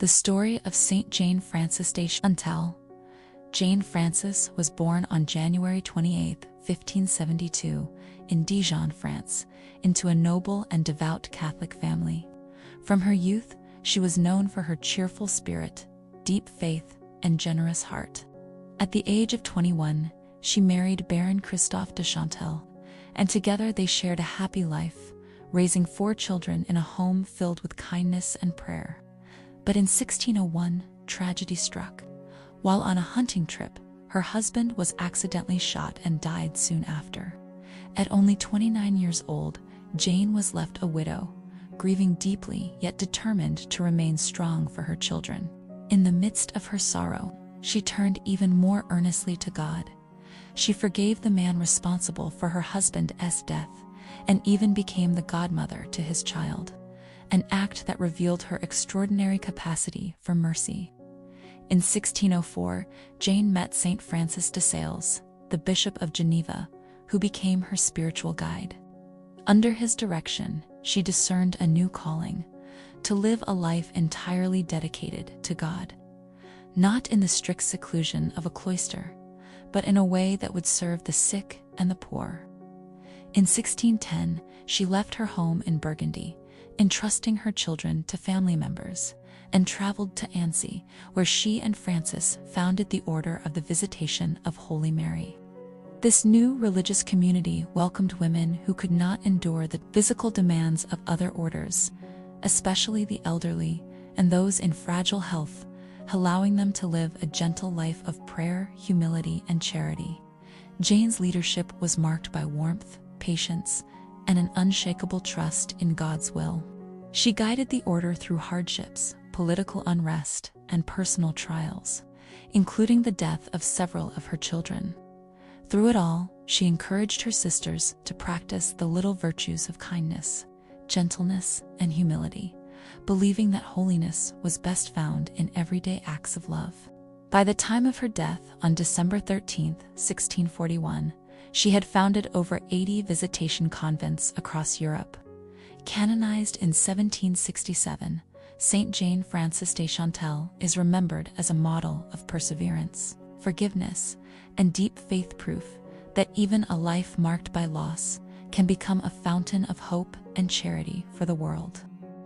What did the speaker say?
The story of Saint Jane Frances de Chantal. Jane Frances was born on January 28, 1572, in Dijon, France, into a noble and devout Catholic family. From her youth, she was known for her cheerful spirit, deep faith, and generous heart. At the age of 21, she married Baron Christophe de Chantal, and together they shared a happy life, raising 4 children in a home filled with kindness and prayer. But in 1601, tragedy struck. While on a hunting trip, her husband was accidentally shot and died soon after. At only 29 years old, Jane was left a widow, grieving deeply yet determined to remain strong for her children. In the midst of her sorrow, she turned even more earnestly to God. She forgave the man responsible for her husband's death, and even became the godmother to his child, an act that revealed her extraordinary capacity for mercy. In 1604, Jane met Saint Francis de Sales, the Bishop of Geneva, who became her spiritual guide. Under his direction, she discerned a new calling: to live a life entirely dedicated to God. Not in the strict seclusion of a cloister, but in a way that would serve the sick and the poor. In 1610, she left her home in Burgundy, entrusting her children to family members, and traveled to Annecy, where she and Francis founded the Order of the Visitation of Holy Mary. This new religious community welcomed women who could not endure the physical demands of other orders, especially the elderly and those in fragile health, allowing them to live a gentle life of prayer, humility, and charity. Jane's leadership was marked by warmth, patience, and an unshakable trust in God's will. She guided the order through hardships, political unrest, and personal trials, including the death of several of her children. Through it all, she encouraged her sisters to practice the little virtues of kindness, gentleness, and humility, believing that holiness was best found in everyday acts of love. By the time of her death on December 13, 1641, she had founded over 80 visitation convents across Europe. Canonized in 1767, Saint Jane Frances de Chantal is remembered as a model of perseverance, forgiveness, and deep faith, proof that even a life marked by loss can become a fountain of hope and charity for the world.